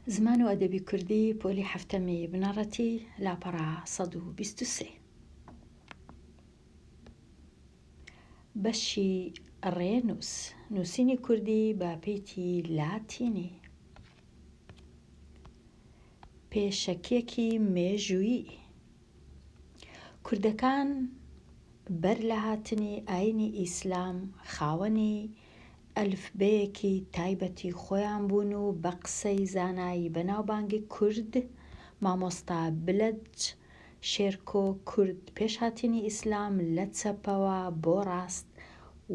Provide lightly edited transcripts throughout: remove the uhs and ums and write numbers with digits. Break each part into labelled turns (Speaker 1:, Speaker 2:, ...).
Speaker 1: زمان و ئەدەبی کوردی پۆلی هەفتەمی بنەڕەتی لاپەڕا 123 بەشی ڕێنووس نووسینی کوردی بە پێیتی لاتینی پێشەکێکی مێژوویی کوردەکان بەر لە هاتنی ئاینی ئیسلام خاوەنی ئەلفبەیەکی تایبەتی خۆیان بوون و بە قسەی زانایی بەناوبانگی کورد مامۆستا بلەج شێرکۆ کورد پێش هاتنی ئیسلام لە چەپەوە بۆ ڕاست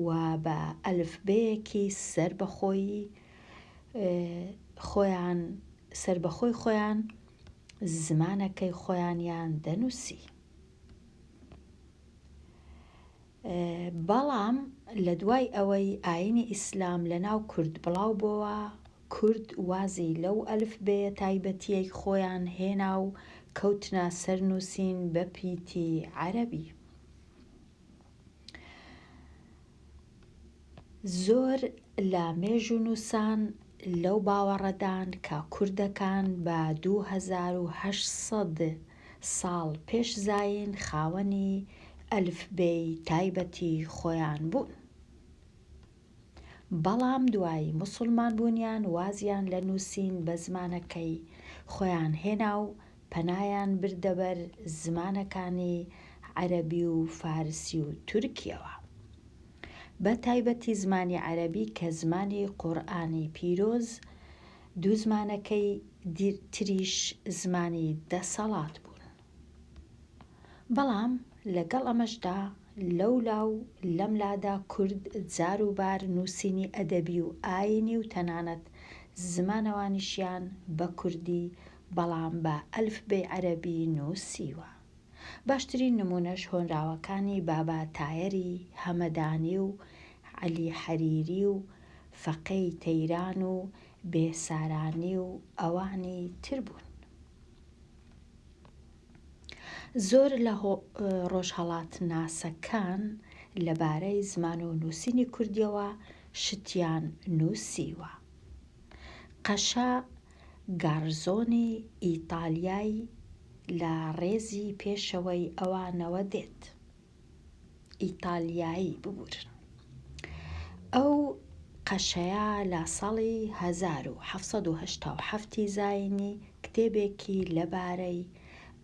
Speaker 1: و بە ئەلفبەیەکی سربەخۆی خۆیان زمانەکەی خۆیانیان دەنووسی. بەڵام لە دوای ئەوەی ئاینی ئیسلام لە ناو کورد بڵاو بووە، کورد وازی لەو ئەلفبەیە تایبەتیەی خۆیان هێنا و کەوتنە سەر نووسین بە پیتی عەرەبی. زۆر لە مێژوو نووسان لەو باوەڕەدان کە کوردەکان بە 2800 ساڵ پێش زاین خاوەنی ئەلفبەی تایبەتی خۆیان بوون. بەڵام دوای موسڵمان بوونیان وازیان لە نووسین بە زمانەکەی خۆیان هێنا و پەنایان بردە بەر زمانەکانی عەرەبی و فارسی و تورکیەوە، بە تایبەتی زمانی عەرەبی کە زمانی قورئانی پیرۆز، دوو زمانەکەی تریش زمانی دەسەڵات بوون. بەڵام لەگەڵ ئەمەشدا لەولاو لەملادا کورد جاروبار نووسینی ئەدەبی و ئاینی و تەنانەت زمانەوانیشیان بە کوردی بەڵام بە ئەلفبەی عەرەبی نووسیوە. باشترین نمونەش هۆنراوەکانی بابا تایەری هەمەدانی و عەلی حەریری و فەقەی تەیران و بێسارانی و ئەوانی تر بوون. زۆر لە ڕۆژهەڵاتناسەکان لەبارەی زمان و نووسینی کوردیەوە شتیان نووسیوە. قەشا گارزۆنی ئیتالیایی لە ڕێزی پێشەوەی ئەوانەوە دێت، ئیتالیایی ببورن. ئەو قەشەیە لە ساڵی 1787 زاینی کتێبێکی لەبارەی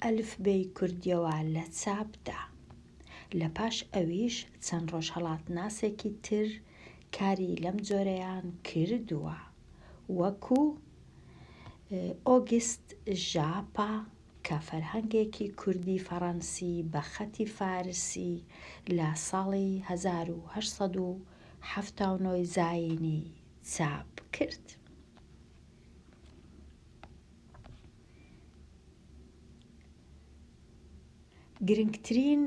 Speaker 1: ئەلفبەی کوردیەوە لە چاپدا. لە پاش ئەویش چەند ڕۆژهەڵاتناسێکی تر کاری لەم جۆرەیان کردووە، وەکو ئۆگست ژاپا کە فەرهەنگێکی کوردی فەڕەنسی بە خەتی فارسی لە ساڵی 1879 زاینی چاپ کرد. گرنگترین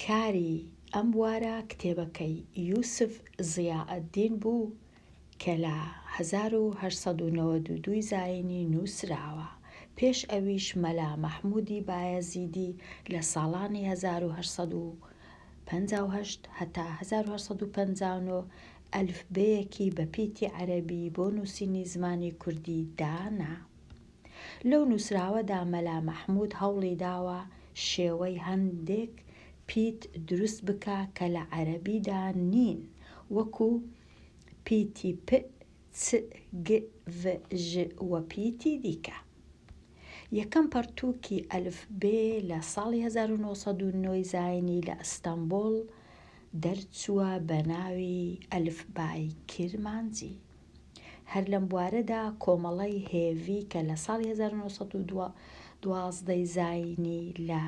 Speaker 1: کاری ئەم بوارە کتێبەکەی یوسف زیائەددین بوو کە لە 1892 زاینی نووسراوە. پێش ئەویش مەلا مەحموودی بایەزیدی لە ساڵانی 1858 هەتا 1859 ئەلفبەیەکی بە پیتی عەرەبی بۆ نووسینی زمانی کوردی دانا. لەو نووسراوەدا مەلا مەحموود هەوڵی داوە شێوەی هەندێک پیت دروست بکە کە لە عەرەبیدا نین، وەکو پیتی پ، چ، گ، ڤ، ژ و پیتی دیکە. یەکەم پەرتووکی ئەلفبێ لە ساڵی 1909 زاینی لە ئەستەمبۆڵ دەرچووە بە ناوی ئەلفبای کرمانجی. هەر لەم بوارەدا کۆمەڵەی هێڤی کە لە ساڵی 1912 زاینی لە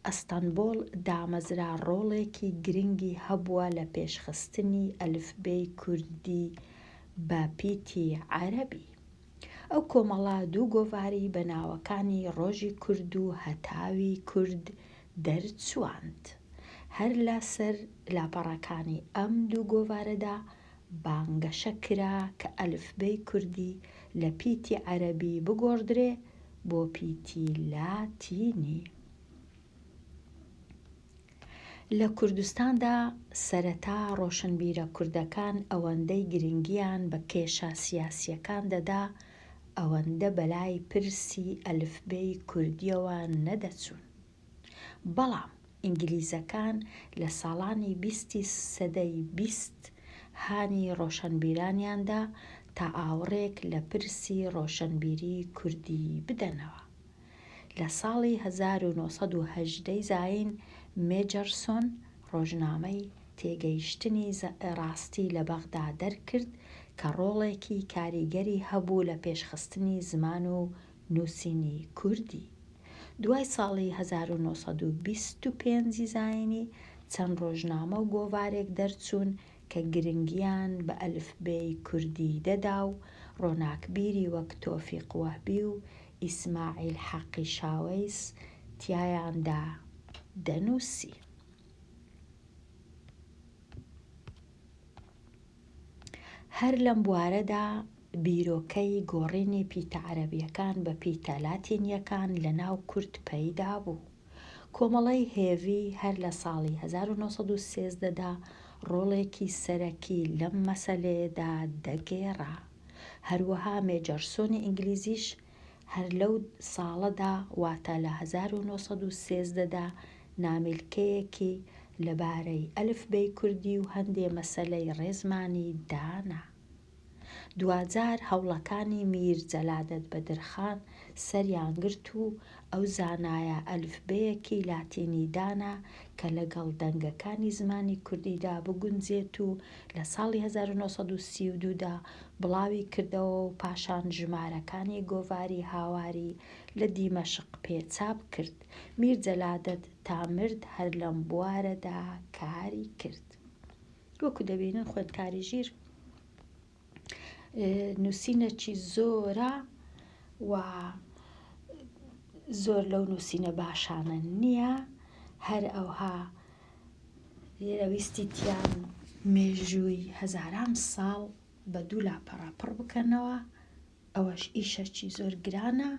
Speaker 1: ئەستەمبۆڵ دامەزرا ڕۆڵێکی گرنگی هەبووە لە پێشخستنی ئەلفبەی کوردی بە پیتی عەرەبی. ئەو کۆمەڵە دوو گۆڤاری بە ناوەکانی ڕۆژی کورد و هەتاوی کورد دەرچووەند. هەر لە سەر لاپەڕەکانی ئەم دوو گۆڤارەدا بانگەشە کرا کە ئەلفبەی کوردی لە پیتی عەرەبی بگۆڕدرێ بۆ پیتی لاتینی. لە کوردستاندا سەرەتا ڕۆشنبیرە کوردەکان ئەوەندەی گرنگیان بە کێشە سیاسیەکان دەدا ئەوەندە بەلای پرسی ئەلفبەی کوردیەوە نەدەچوون. بەڵام ئینگلیزەکان لە ساڵانی 20ی سەدەی 20 هانی ڕۆشنبیرانیاندا تا ئاوڕێک لە پرسی ڕۆشنبیری کوردی بدەنەوە. لە ساڵی 1970 زاین مێجەرسۆن ڕۆژنامەی تێگەیشتنی ڕاستی لە بەغدا دەرکرد کە ڕۆڵێکی کاریگەری هەبوو لە پێشخستنی زمان و نووسینی کوردی. دوای ساڵی 1925 زاینی چەند ڕۆژنامە و گۆڤارێک دەرچوون کە گرنگیان بە ئەلفبەی کوردی دەدا و ڕۆناکبیری وەک تۆفیق وەهبی و ئیسماعیل حەقی شاوەیس تیایاندا دەنووسی. هەر لەم بوارەدا بیرۆکەی گۆڕینی پیتە عەرەبیەکان بە پیتە لاتینیەکان لە ناو کورد پەیدا بوو. کۆمەڵەی هێڤی هەر لە ساڵی 1913دا ڕۆڵێکی سەرەکی لەم مەسەلەیەدا دەگێڕا. هەروەها مێجەرسۆنی ئینگلیزیش هەر لەو ساڵەدا واتە لە 1913دا نامێلکەیەکی لەبارەی ئەلفبەی کوردی و هەندێ مەسەلەی ڕێزمانی دانا. دوجار هەوڵەکانی میر جەلادەت بەدرخان سەریان گرت و ئەو زانایە ئەلفبەیەکی لاتینی دانا کە لەگەڵ دەنگەکانی زمانی کوردیدا بگونجێت و لە ساڵی 1932دا بڵاوی کردەوە و پاشان ژمارەکانی گۆڤاری هاواری لە دیمەشق پێچاپ کرد. میر جەلادەت تا مرد هەر لەم بوارەدا کاری کرد. وەکو دەبینن خوێندکاری ژیر نووسینەکی زۆرە و زۆر لەو نووسینە باشانە نییە. هەر ئەوها لێرەویستی تیان مێژووی هەزاران ساڵ بە دوو لاپەڕاپڕ بکەنەوە. ئەوەش ئیشەکی زۆر گرانە،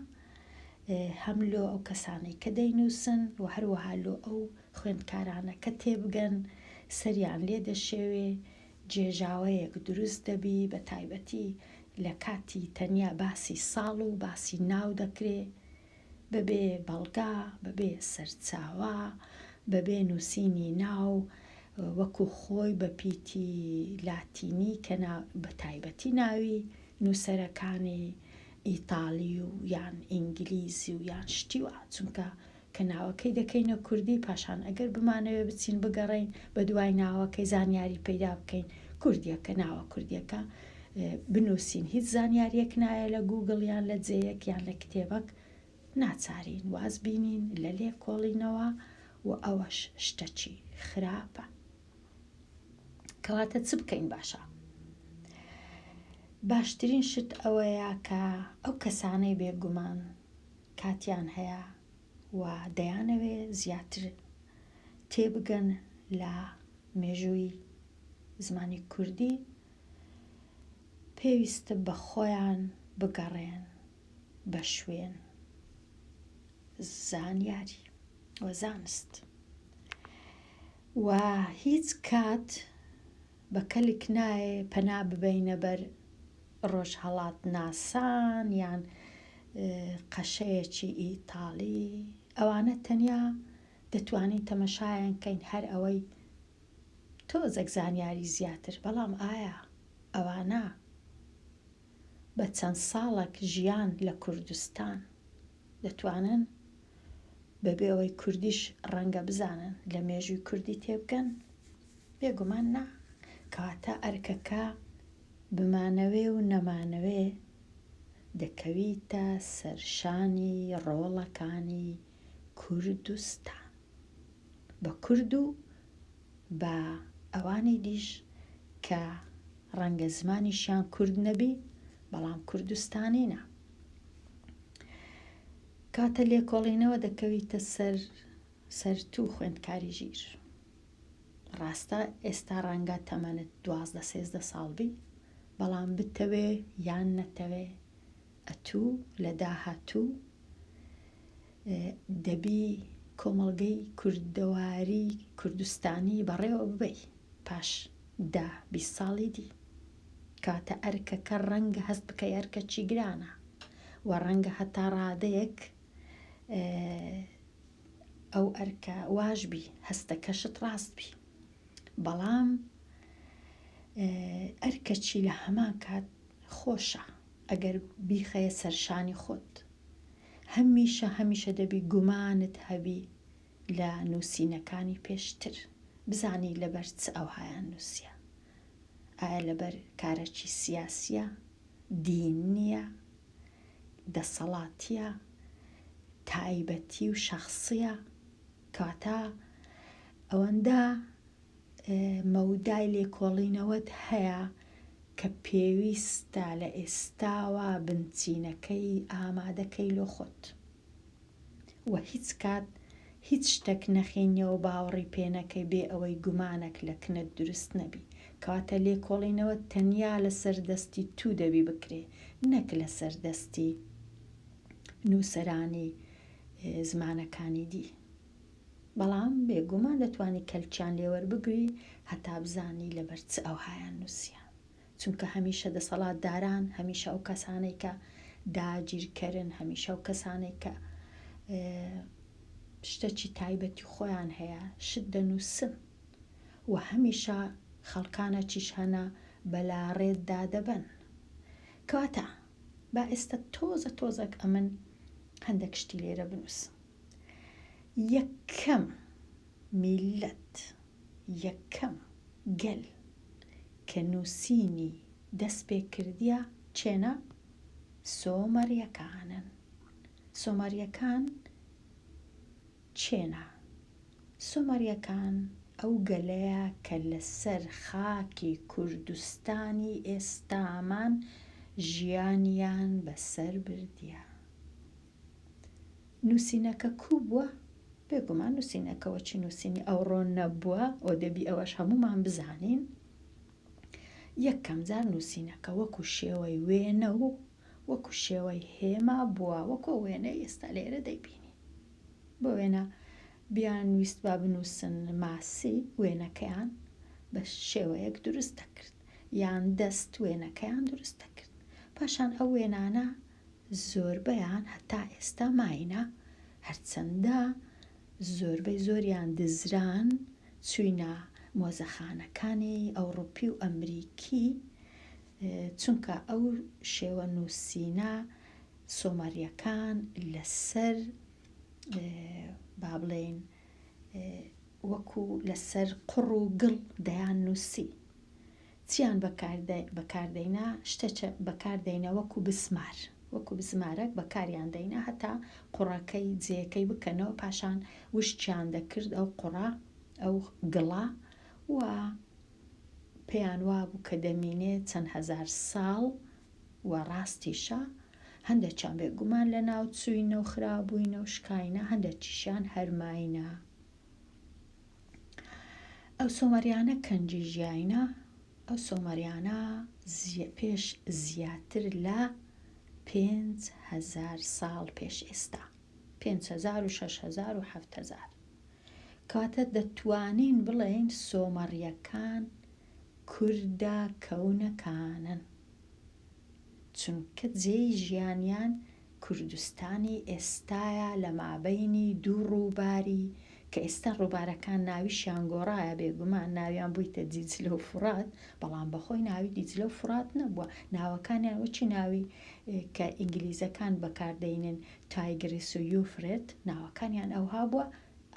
Speaker 1: هەم لۆ ئەو کەسانەی کە دەینووسن و هەروەها لۆ ئەو خوێندکارانە کە تێبگەن سەریان لێ دەشێوێ جێژاوەیەک دروست دەبی، بە تایبەتی لە کاتی تەنیا باسی ساڵ و باسی ناو دەکرێ بەبێ بەڵگا، بەبێ سەرچاوە، بەبێ نووسینی ناو وەکو خۆی بە پیتی لاتینی کە بە تایبەتی ناوی نووسەرەکانی ئیتالی و یان ئینگلیزی و یان شتیوە، چونکە کە ناوەکەی دەکەینە کوردی پاشان ئەگەر بمانەوێ بچین بگەڕین بە دوای ناوەکەی زانیاری پەیدا بکەین کوردیەکە ناوە کوردیەکە بنووسین، هیچ زانیاریەک نایە لە گوگڵ یان لە جێیەک یان لە کتێبەک ناچارین واز بینین لە لێ کۆڵینەوە و ئەوەش شتەکی خراپە. کەواتە چ بکەین باشە؟ باشترین شت ئەوەیە کە ئەو کەسانەی بێگومان کاتیان هەیە و دەیانەوێ زیاتر تێبگەن لە مێژووی زمانی کوردی پێویستە بە خۆیان بگەڕێن بە شوێن زانیاری و زانست و هیچ کات بە کەلک نایە پەنا ببەینە بەر ڕۆژهەڵات ناسان یان قەشەیەکی ئیتالی. ئەوانە تەنیا دەتوانین تەمەشایان کەین هەر ئەوەی تۆزێک زانیاری زیاتر، بەڵام ئایا ئەوانە بە چەند ساڵێک ژیان لە کوردستان دەتوانن بەبێ ئەوەی کوردیش ڕەنگە بزانن لە مێژووی کوردی تێبگەن؟ بێگومان نا. کەواتە ئەرکەکە بمانەوێ و نەمانەوێ دەکەویتە سەرشانی ڕۆڵەکانی کوردستان بە کورد و بە ئەوانی دیش کە ڕەنگە زمانیشیان کورد نەبی بەڵام کوردستانینە. کاتە لێکۆڵینەوە دەکەویتە سەرتوو خوێندکاری ژیر. ڕاستە ئێستا ڕەنگە تەمەنت 12-13 ساڵ بی، بەڵام بتەوێ یان نەتەوێ ئەتوو لە داهاتوو دەبی کۆمەڵگەی کوردەواری کوردستانی بەڕێوە ببەی پاش 10-20 ساڵی دی. کاتە ئەرکەکە ڕەنگە هەست بکەی ئەرکەکی گرانە، و ڕەنگە هەتا ڕادەیەک ئەو ئەرکە واژبی هەستەکەشت ڕاست بی. بەڵام ئەرکەچی لە هەمان کات خۆشە ئەگەر بیخەیە سەرشانی خۆت. هەمیشە دەبی گومانت هەبی لە نووسینەکانی پێشتر، بزانی لەبەر چ ئەوهایان نووسیە. ئایا لەبەر کارێکی سیاسیە، دین نییە، دەسەڵاتیە، تایبەتی و شەخصیە، کاتە ئەوەندە مەودای لێکۆڵینەوەت هەیە کە پێویستە لە ئێستاوە بنچینەکەی ئامادەکەی لۆ خۆت و هیچ کات هیچ شتێک نەخینەوە باوەڕی پێنەکەی بێ ئەوەی گومانێک لە کنت دروست نەبی. کاتە لێکۆڵینەوە تەنیا لە سەردەستی تو دەبی بکرێ، نەک لە سەردەستی نووسەرانی زمانەکانی دی. بەڵام بێگومان دەتوانی کەلکیان لێوەربگری هەتا بزانی لەبەر چ ئەوهایان نووسیە. چونکە هەمیشە دەسەڵاتداران، هەمیشە ئەو کەسانەی کە داگیرکەرن، هەمیشە ئەو کەسانەی کە شتێکی تایبەتی خۆیان هەیە شت دەنووسن و هەمیشە خەڵکانەکیش هەنا بەلاڕێتدا دەبن. کەواتە با ئێستا تۆزێک ئەمن هەندێک شتی لێرە بنووسم. یەکەم میلەت، یەکەم گەل کە نووسینی دەست پێ کردیە چێنە؟ سۆمەریەکانن. سۆمەریەکان چێنە؟ سۆمەریەکان ئەو گەلەیە کە لەسەر خاکی کوردستانی ئێستامان ژیانیان بەسەر بردیە. نووسینەکە کوو بووە؟ بێگومان نووسینەکەەوە چی نووسینی ئەوڕۆ نەبووە، ئەو دەبی ئەوەش هەمومان بزانین. یەکەم جار نووسینەکە وەکو شێوەی وێنە و وەکو شێوەی هێما بووە، وەکو وێنەی ئێستا لێرە دەیبینی. بۆ وێنە بیان ویست با بنووسن ماسی، وێنەکەیان بە شێوەیەک دروست دەکرد، یان دەست وێنەکەیان دروست دەکرد. پاشان ئەو وێنانە زۆربەیان هەتا ئێستا ماینە، هەرچەندە زۆربەی زۆریان دزران چوینە مۆزەخانەکانی ئەوڕۆپی و ئەمریکی، چونکە ئەو شێوە نووسینە سۆمەریەکان لەسەر با بڵێین وەکو لەسەر قوڕ و گڵ دەیان نووسی. چیان بەکاردەینا؟ شتێک بەکاردەینە وەکو بسمار، وەکو بزمارەك بەکاریان دەینا هەتا قوڕەکەی جێەکەی بکەنەوە، پاشان وشتیان دەکرد ئەو قوڕە ئەو گڵە و پێیان وابوو کە دەمینێت چەند هەزار ساڵ و ڕاستیشە. هەندێکیان بێگومان لە ناو چووینە و خرابووینە و شکاینە، هەندێکیشیان هەرماینە. ئەو سۆمەریانە کەنجی ژیاینە. ئەو سۆمەریانە پێش زیاتر لە 5,000 ساڵ پێش ئێستا، 5,000 و 6,000 و 7,000. کاتە دەتوانین بڵێین سۆمەریەکان کوردە کەونەکانن، چونکە جێی ژیانیان کوردستانی ئێستایە لە مابەینی دوو ڕووباری کە ئێستا ڕووبارەکان ناویشیان گۆڕایە، بێگومان ناویان بوویتە دیجلە و فورات، بەڵام بەخۆی ناوی دیجلە و فورات نەبووە. ناوەکانیان وەچی ناوی کە ئینگلیزەکان بەکاردەینن تایگریس و یوفرێت، ناوەکانیان ئەوها بووە.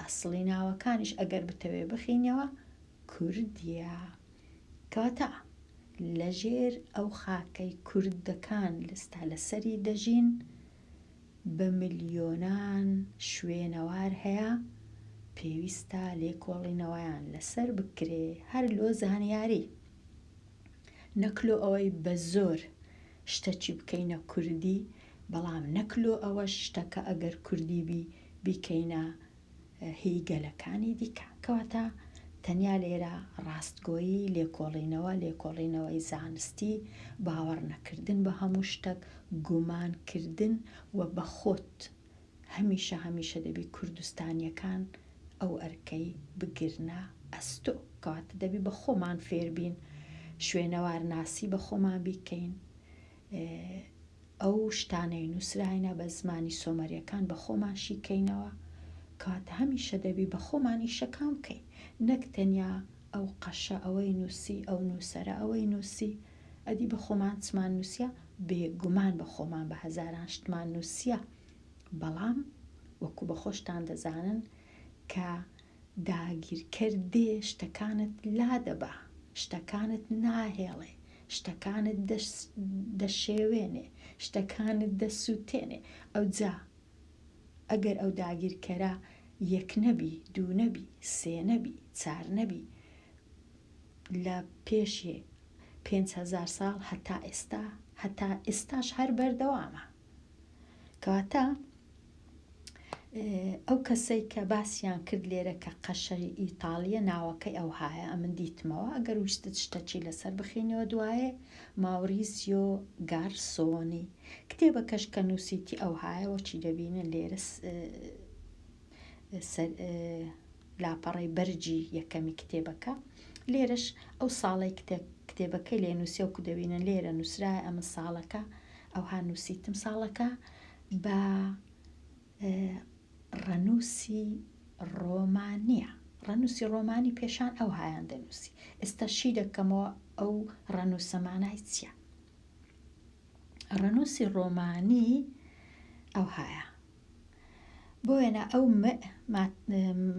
Speaker 1: ئەسڵی ناوەکانیش ئەگەر بتەوێ بخینەوە کوردیە. کەواتە لەژێر ئەو خاکەی کوردەکان لەستا لەسەری دەژین، بە ملیۆنان شوێنەوار هەیە، پێویستە لێکۆڵینەوەیان لەسەر بکرێ، هەر لۆ زانیاری، نەکلۆ ئەوەی بە زۆر شتەکی بکەینە کوردی، بەڵام نەکلۆ ئەوە شتەکە ئەگەر کوردی بی بیکەینە هی گەلەکانی دیکە. کەواتە تەنیا لێرە ڕاستگۆیی لێکۆڵینەوەی زانستی، باوەڕ نەکردن بە هەموو شتێک، گومانکردن و بە خۆت هەمیشە دەبی کوردستانیەکان ئەو ئەرکەی بگرنە ئەستۆ. کەواتە دەبی بە خۆمان فێربین، شوێنەوار ناسی بە خۆمان بیکەین، ئەو شتانەی نووسراینە بە زمانی سۆمەریەکان بە خۆمان شیکەینەوە، کاتە هەمیشە دەبی بە خۆمان ئیشەکان بکەین، نەک تەنیا ئەو قەشە ئەوەی نووسی، ئەو نووسەرە ئەوەی نووسی، ئەدی بە خۆمان چمان نووسە، بێگومان بە خۆمان بە هەزاران شتمان نووسە، بەڵام وەکو بە خۆشتان دەزانن کە داگیرکردێ شتەکانت لا دەبا، شتەکانت ناهێڵێ، شتەکانت دەشێوێنێ، شتەکانت دەسووتێنێ. ئەوجا ئەگەر ئەو داگیرکەرە یەک نەبی، دوو نەبی، سێ نەبی، چار نەبی، لە پێشێ 5,000 ساڵ هەتا ئێستاش هەر بەردەوامە. کەواتە ئەو کەسەی کە باسییان کرد لێرە کە قەشەی ئیتاڵیە ناوەکەی ئەو هایە، ئەمن دیتمەوە، ئەگەر ویستت شتەچی لەسەر بخینەوە دوایێ، ماوریسیۆ گارسۆنی، کتێبەکەش کە نووسیتی ئەو هایە وەچی دەبینن لێرە لاپەڕەی بەرجی یەکەمی کتێبەکە، لێرەش ئەو ساڵی کتێبەکەی لێ نووسێ وەکو دەبینن لێرە نووسرای ئەمە ساڵەکە، ئەوها نووسیتم ساڵەکە بە ڕەنووسی ڕۆمانیە. ڕەنووسی ڕۆمانی پێشان ئەو هایان دەنووسی. ئێستا شی دەکەمەوە ئەو ڕەنووسە مانای چییە؟ ڕەنووسی ڕۆمانی ئەو هایە. بۆیەنە ئەو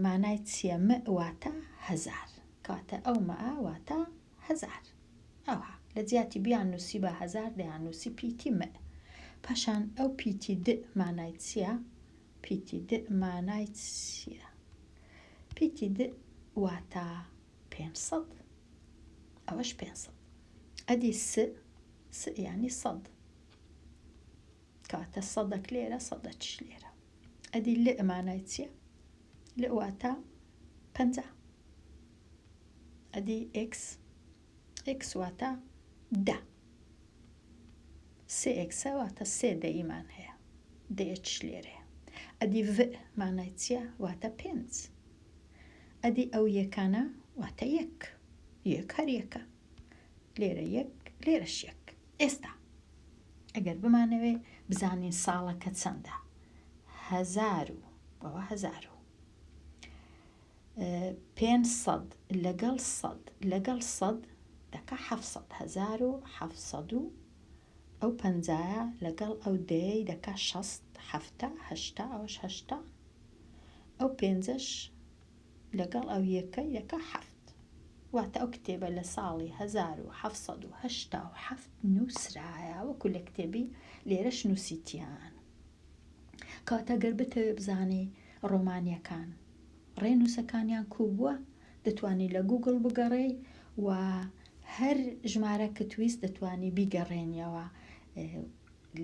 Speaker 1: مانای چییە؟ واتە هەزار، کاتە ئەو واتە هەزار. ئەوها لە جیاتی بیان نووسی بە هەزار دەیان نووسی پیتی پاشان ئەو پیتی مانای چییە؟ پیتی مانای چییە؟ پیتی واتە 500. ئەوەش 500. ئەدی یعنی 100. کاتە 100 لێرە 100 لێرە. ئەدی مانای چییە؟ واتە 50. ئەدی x واتە 10. 3x واتە 3 دەیمان هەیە، دەیەچ لێرەیە. ئەدی مانای چییە؟ واتە 5. ئەدی ئەو یەکانە واتە یەک هەر یەکە، لێرە یەک، لێرەش یەک. ئێستا ئەگەر بمانەوێ بزانین ساڵەکە چەندە، 1000 بەوە 1000 500 لەگەڵ 100 دەکا 700. 1700 ئەو 50 لەگەڵ ئەو دەی دەکا 60. 70 ئەوەش 80. ئەو 5ش لەگەڵ ئەو یەکەی دەکا 7. واتە ئەو کتێبە لە ساڵی 1787 نووسرایە، وەکو لە کتێبی لێرەش نووسیتیان. کاتە گەر بتەوێ بزانێ ڕۆمانیەکان ڕێنووسەکانیان کوو بووە، دەتوانی لە گوگڵ بگەڕێی و هەر ژمارە کە تویست دەتوانی بیگەڕێنیەوە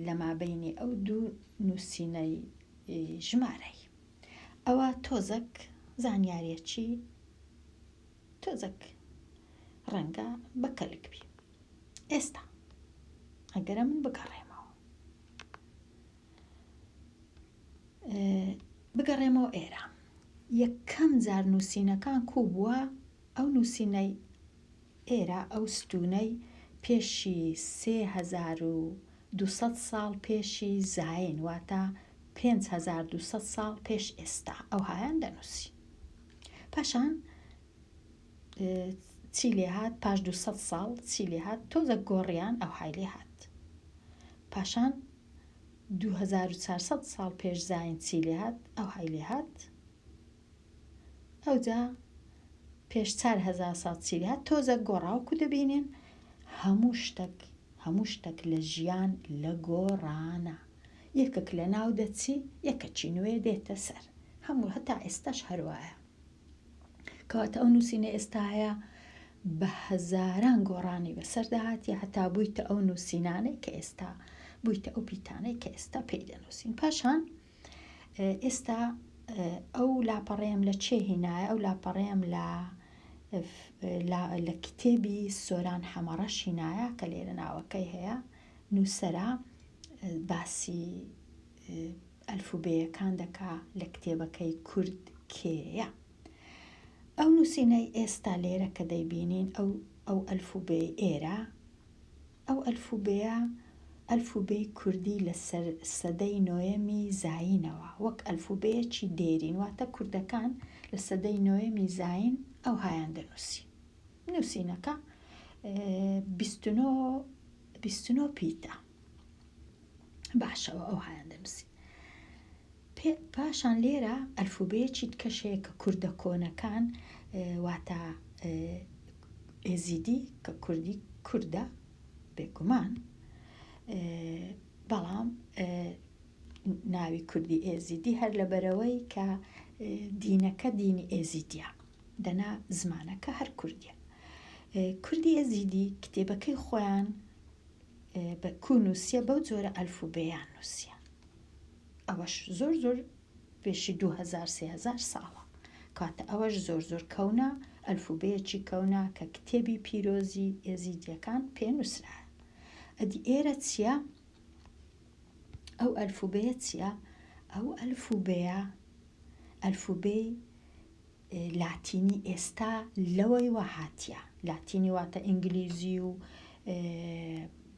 Speaker 1: لە مابینی ئەو دوو نووسینەی ژمارەی. ئەوە تۆزەک زانیاریەکی تۆزەک ڕەنگە بەکەلک بی. ئێستا ئەگەرە من بگەڕێمەوە ئێرە، یەکەم جار نووسینەکان کوو بووە. ئەو نووسینەی ئێرە، ئەو ستونەی پێشی 3200 ساڵ پێشی زاین، واتە 5200 ساڵ پێش ئێستا ئەو هایان دەنووسی. پاشان چی لێ هات؟ پاش 200 ساڵ چی لێ هات؟ تۆزە گۆڕیان ئەو های لێ هات. پاشان 2400 ساڵ پێش زاین چی لێ هات؟ ئەو های لێ هات. ئەوجا پێش 4000 ساڵ چی لێ هات؟ تۆزە گۆڕاوکو دەبینین هەموو شتێک لە ژیان لە گۆڕانە. یەکێک لە ناو دەچی، یەکەکی نوێ دێتە سەر. هەموو هەتا ئێستاش هەروایە. کەواتە ئەو نووسینە ئێستا هەیە بە هەزاران گۆڕانی بەسەرداهاتیە، هەتا بوویتە ئەو نووسینانەی کە ئێستا بوویتە ئەو پیتانەی کە ئێستا پێی دەنووسین. پاشان ئێستا ئەو لاپەڕەیەم لە چێ هینایە؟ ئەو لاپەڕەیەم لە کتێبی سۆران حەمەڕەش هینایە کە لێرە ناوەکەی هەیە. نووسەرە باسی ئەلفوبێیەکان دەکا لە کتێبەکەی کورد کێیە. ئەو نووسینەی ئێستا لێرە کە دەیبینین ئەو ئەلفوبێی ئێرە، ئەو ئەلفوبێیە ئەلفوبێی کوردی لە سەدەی نۆیەمی زاینەوە وەک ئەلفوبەیەکی دێرین، واتە کوردەکان لە سەدەی نۆیەمی زاین ئەو هایان دەنووسی. نووسینەکە 29 پیتە. باشەوە ئەو هایان دەنووسی. پاشان لێرە ئەلفوبەیەکی کەشەیە کە کوردە کۆنەکان واتە ئێزیدی کە کوردی کوردە بێگومان، بەڵام ناوی کوردی ئێزیدی هەر لەبەرەوەی کە دینەکە دینی ئێزیدیە، دەنا زمانەکە هەر کوردیە. کوردی ئێزیدی کتێبەکەی خۆیان بە کونووسیە بەو جۆرە ئەلفوبەیان نووسیە. ئەوەش زۆر پێشی 2000-3000 ساڵە، کاتە ئەوەش زۆر کەونە، ئەلفوبەیەکی کەونە کە کتێبی پیرۆزی ئێزیدیەکان پێنووسرا. ئەدی ئێرە چییە؟ ئەو ئەلفوبەیە چییە؟ ئەو ئەلفوبەی لاتینی ئێستا لەوەی وەهاتیە. لاتینی واتە ئینگلیزی و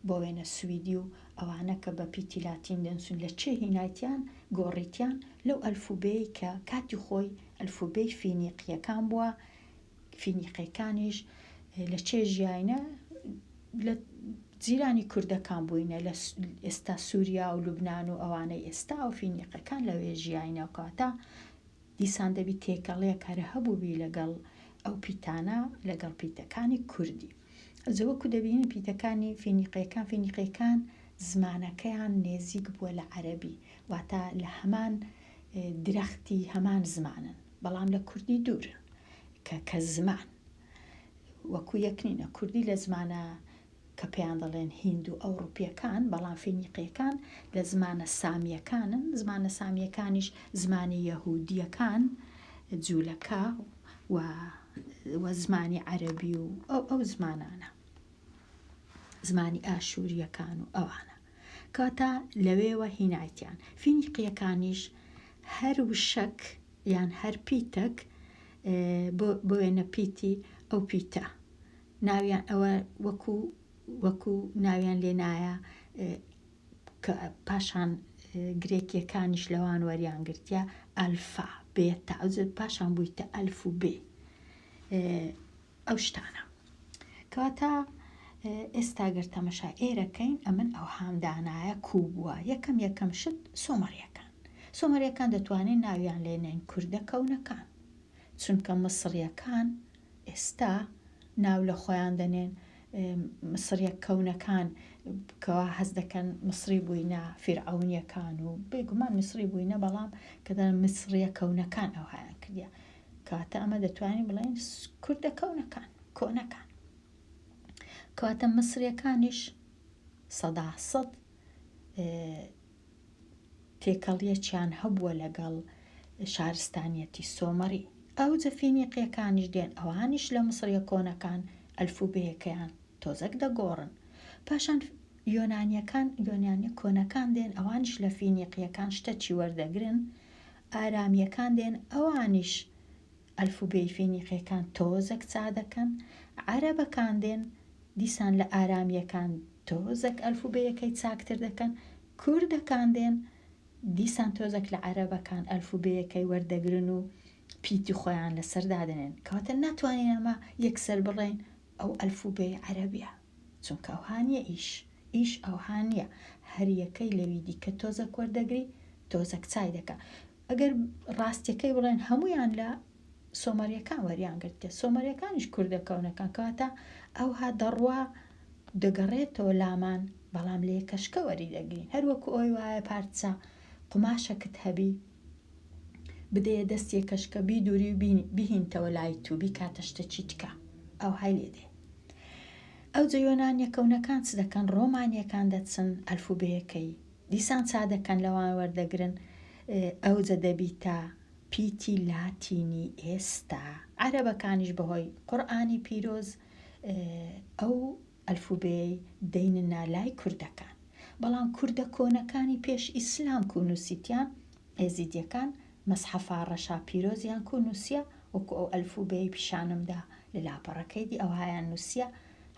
Speaker 1: بۆ وێنە سویدی و ئەوانە کە بە پیتی لاتین دەنووسن لە چێ هینایەتیان گۆڕیتیان لەو ئەلفوبەی کە کاتی خۆی ئەلفوبەی فینیقیەکان بووە. فینیقیەکانیش لە چێ ژیاینە؟ لە جیرانی کوردەکان بووینە، لە ئێستا سووریا و لوبناان و ئەوانەی ئێستا و فینیقەکان لەوێ ژیاینە، کاتە دیسان دەبی تێکەڵەیە کارە هەبووبی لەگەڵ ئەو پیتانە لەگەڵ پیتەکانی کوردی. زەوەکو دەبینی پیتەکانی فینیقیەکان زمانەکەیان نێزیک بووە لە عەرەبی، واتە لە هەمان درەختی هەمان زمانن، بەڵام لە کوردی دوورن کە زمان وەکو یەکنینە. کوردی لە زمانە کە پێیان دەڵێن هیند و ئەوروپیەکان، بەڵام فینیقیەکان لە زمانە سامیەکانن. زمانە سامیەکانیش زمانی یەهودیەکان جوولەکە و زمانی عەرەبی و ئەو زمانانە، زمانی ئاشووریەکان و ئەوانە، کاتە لەوێوە هینایەتیان. فینیقیەکانیش هەر وشەک یان هەر پیتەک بۆ وێنە پیتی ئەو پیتە ناویان ئەوە وەکو ناویان لێنایە کە پاشان گرێکیەکانیش لەوان وەریان گرتیە ئەلفا بێتە، پاشان بوویتە ئەلفوبێ. ئەو شتانە کاتە ئێستا گەر تەمەشای ئێرەکەین ئەمن ئەو هامدانایە کوبووە. یەکەم شت سۆمەریەکان دەتوانین ناویان لێنین کوردە کەونەکان، چونکە مەسڕیەکان ئێستا ناو لە خۆیان دەنێن مەسڕیە کەونەکان کەوا هەز دەکەن مەسری بووینە فیرعەونیەکان و بێگومان مەسری بووینە، بەڵام کە دەڵێن مەسڕیە کەونەکان ئەو هایان کردیە، کاتە ئەمە دەتوانین بڵێن کوردە کەونەکان کۆنەکان. کاتە مەسریەکانیش 100% تێکەڵیەکیان هەبووە لەگەڵ شارستانیەتی سۆمەری. ئەو فینیقیەکانیش دێن، ئەوانیش لە مەسریە کۆنەکان ئەلفوبەیەکەیان تۆزەک دەگۆڕن. پاشان یۆنانیە کۆنەکان دێن، ئەوانیش لە فینیقیەکان شتەکی وەردەگرن. ئارامیەکان دێن، ئەوانیش ئەلفوبەی فینیقیەکان تۆزەک چا دەکەن. عەرەبەکان دێن، دیسان لە ئارامیەکان تۆزەک ئەلفوبەیەکەی چاکتر دەکەن. کوردەکان دێن، دیسان تۆزەک لە عەرەبەکان ئەلفوبەیەکەی وەردەگرن و پیتی خۆیان لەسەردا دەنێن. کەواتە ناتوانین ئەمە یەکسەر بڵێن ئەو ئەلفوبەی عەرەبیە، چونکە ئەوهانیە ئیش ئەوهانیە هەر یەکەی لەوی دیکە تۆزەک وەردەگری تۆزەک چای دەکە. ئەگەر ڕاستیەکەی بڵێن هەمویان لە سۆمەریەکان وەریان گرتێ، سۆمەریەکانیش کوردە کەونەکان، کەواتە ئەوها دەڕوا دەگەڕێتەوە لامان، بەڵام لە یەکەشکە وەری دەگرین. هەروەکو ئەوی وایە پارچە قماشەکت هەبی بدەیە دەست یەکەشکە بیدووری و بیهینتەوە لای تو بیکاتە شتێکی تکە، ئەو هەی لێدێ. ئەو یۆنانیە کەونەکان چ دەکەن؟ ڕۆمانیەکان دەچن ئەلفوبەیەکەی دیسان چا دەکەن، لەوان وەردەگرن، ئەو دەبیتە پیتی لاتینی ئێستا. عەرەبەکانیش بەهۆی قورئانی پیرۆز ئەو ئەلفوبەی دەینە لای کوردەکان، بەڵام کوردە کۆنەکانی پێش ئیسلام کونووسیتیان ئێزیدیەکان مەسحەفا ڕەشا پیرۆزیان کونووسیە، وەکو ئەو ئەلفوبەی پیشانمدا لە لاپەڕەکەیدی ئەو هایان نووسیە.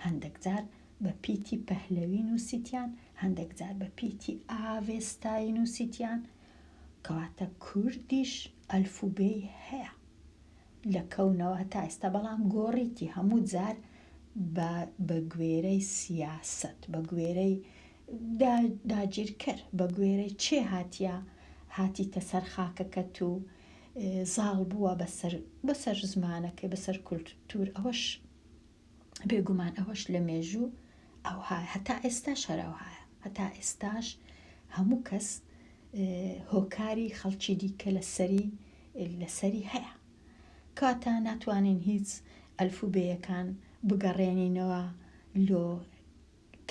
Speaker 1: هەندێک جار بە پیتی پەهلەوی نووسیتیان، هەندێک جار بە پیتی ئاڤێستایی نووسیتیان، کەواتە کوردیش ئەلفوبێی هەیە لە کەونەوە تا ئێستا، بەڵام گۆڕیتی هەموو جار بە گوێرەی سیاست، بە گوێرەی داگیرکەر، بە گوێرەی چێ هاتیتە سەر خاکەکەت و زاڵ بووە بەسەر زمانەکەی، بەسەر کولتور. ئەوەش بێگومان ئەوەش لە مێژوو ئەو هاە، هەتا ئێستاش هەراوهایە، هەتا ئێستاش هەموو کەس هۆکاری خەڵکی دیکە لەسەری هەیە. کاتە ناتوانین هیچ ئەلفوبێیەکان بگەڕێنینەوە لۆ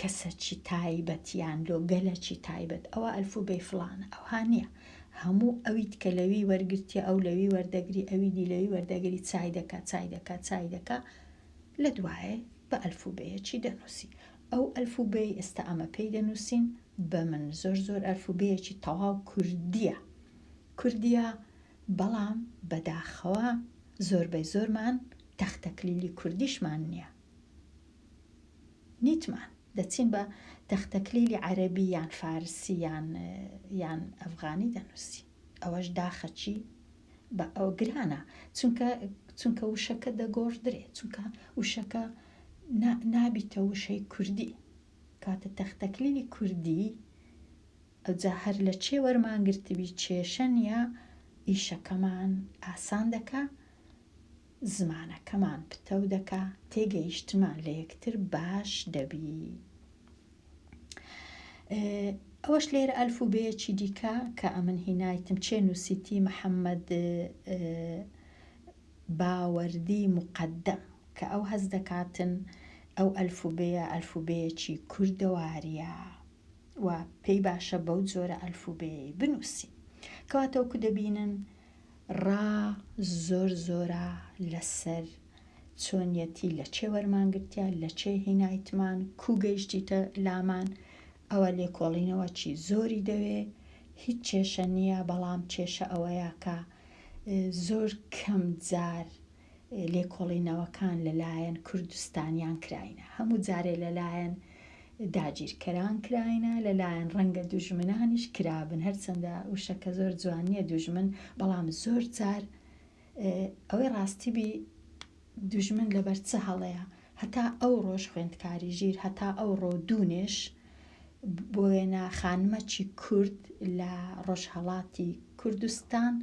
Speaker 1: کەسەکی تایبەتیان، لۆ گەلەکی تایبەت، ئەوە ئەلفوبێی فڵانە، ئەوها نییە. هەموو ئەویت کە لەوی وەرگرتیە ئەو لەوی وەردەگری، ئەوی دی لەوی وەردەگری، چای دەکا لە دوایێ بە ئەلفوبەیەکی دەنووسی. ئەو ئەلفوبێی ئێستا ئەمە پێی دەنووسین بە من زۆر ئەلفوبەیەکی تەواو کوردیە، بەڵام بەداخەوە زۆربەی زۆرمان تەختەکلیلی کوردیشمان نییە، نیتمان دەچین بە تەختەکلیلی عەرەبی یان فارسی یان ئەفغانی دەنووسی. ئەوەش داخەچی بە ئەو گرانە، چونکە وشەکە دەگۆڕدرێ، چونکە وشەکە نابیتە وشەی کوردی. کاتە تەختەکلیلی کوردی ئەوجا هەر لە چێ وەرمانگرتبی کێشە نیە، ئیشەکەمان ئاسان دەکا، زمانەکەمان پتەو دەکا، تێگەیشتمان لە یەکتر باش دەبی. ئەوەش لێرە ئەلفوبەیەکی دیکە کە ئەمن هینایتم چێ نووسیتی محەممەد باوەردی مقەدەم، کە ئەو هەز دەکاتن ئەو ئەلفوبەیەکی کوردەواریە و پێی باشە بەو جۆرە ئەلفوبەیەی بنووسی. کەواتەوەکو دەبینن زۆرە لەسەر چۆنیەتی لە چێ وەرمانگرتیا، لە چێ هینایتمان، کوگەیشتیتە لامان. ئەوە لێکۆڵینەوەکی زۆری دەوێ، هیچ کێشە نییە، بەڵام کێشە ئەوەیە کە زۆر کەم جار لێکۆڵینەوەکان لەلایەن کوردستانیان کراینە، هەموو جارێ لەلایەن داگیرکەران کراینە، لەلایەن ڕەنگە دوژمنانیش کرابن، هەرچەندە وشەکە زۆر جوانیە دوژمن، بەڵام زۆر جار ئەوەی ڕاستیبی دوژمن لەبەر چه هەڵەیە، هەتا ئەو ڕۆژ خوێندکاری ژیر، هەتا ئەو ڕۆدونێش بۆ وێنە خانمەکی کورد لە ڕۆژهەڵاتی کوردستان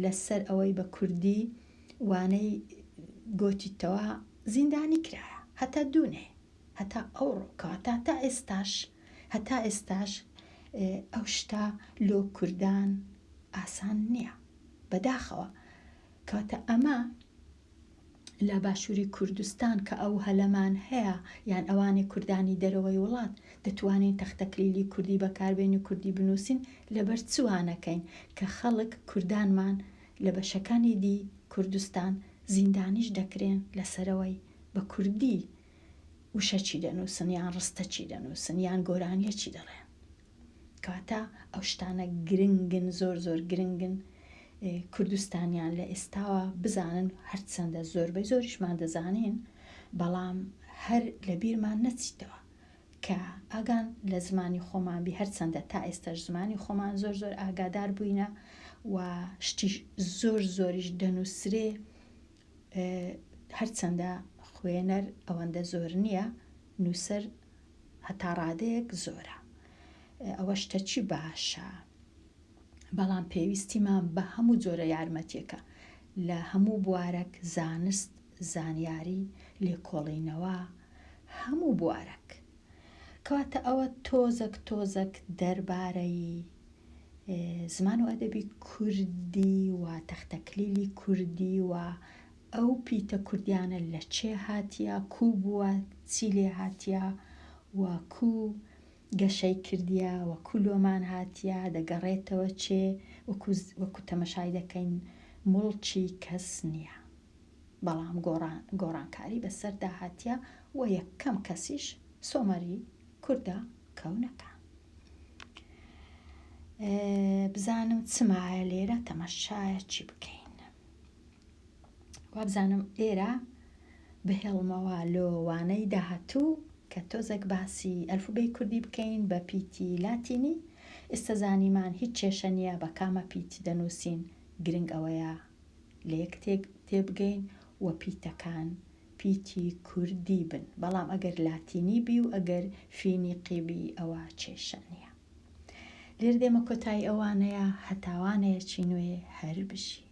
Speaker 1: لەسەر ئەوەی بە کوردی وانەی گۆتیتەوە زیندانی کرایە، هەتا دوونێ، هەتا ئەو ڕۆکاتە هەتا ئێستاش ئەو شتا لۆ کوردان ئاسان نییە بەداخەوە. کاتە ئەمە لە باشووری کوردستان کە ئەو هەلەمان هەیە، یان ئەوانەی کوردانی دەرەوەی وڵات دەتوانین تەختەکلیلی کوردی بەکاربێنی کوردی بنووسین، لەبەر چوانەکەین کە خەڵک کوردانمان لە بەشەکانی دی کوردستان زیندانیش دەکرێن لەسەرەوەی بە کوردی وشەچی دەنووسن، یان ڕستەچی دەنووسن، یان گۆرانیەکی دەڵێن. کاتە ئەو شتانە گرنگن، زۆر گرنگن کوردستانیان لە ئێستاوە بزانن، هەرچەندە زۆربەی زۆریشمان دەزانین، بەڵام هەر لە بیرمان نەچیتەوە کە ئاگان لە زمانی خۆمان بی، هەرچەندە تا ئێستاش زمانی خۆمان زۆر ئاگادار بووینە و شتی زۆریش دەنووسرێ، هەرچەندە خوێنەر ئەوەندە زۆر نییە، نووسەر هەتا ڕادەیەک زۆرە. ئەوە شتەچی باشە، بەڵام پێویستیمان بە هەموو جۆرە یارمەتیەکە لە هەموو بوارەک، زانست، زانیاری، لێکۆڵینەوە، هەموو بوارەک. کەواتە ئەوە تۆزێک دەربارەی زمان و ئەدەبی کوردی و تەختەکلیلی کوردی و ئەو پیتە کوردیانە لە چێ هاتیە، کوو بووە، چی لێ هاتیە، و کوو گەشەی کردیە، و کوو لۆمان هاتیە، دەگەڕێتەوە چێ، وەکو تەمەشای دەکەین مڵکی کەس نییە، بەڵام گۆڕانکاری بەسەردا هاتیە و یەکەم کەسیش سۆمەری کوردە کەونەکە. بزانم چمایە لێرە تەمەشایە چی بکەین. وابزانم ئێرە بهێڵمەوە لۆوانەی داهاتوو کە کە تۆزێک باسی ئەلفوبێی کوردی بکەین بە پیتی لاتینی، ئێستا زانیمان هیچ کێشە نییە بە کامە پیتی دەنووسین، گرنگ ئەوەیە لە یەک تێبگەین و پیتەکان پیتی کوردی بن، بەڵام ئەگەر لاتینی بی و ئەگەر فینیقی بی ئەوە کێشە نییە. لێر دێمە کۆتایی ئەوانەیە هەتاوانەیەکی نوێ هەر بژی.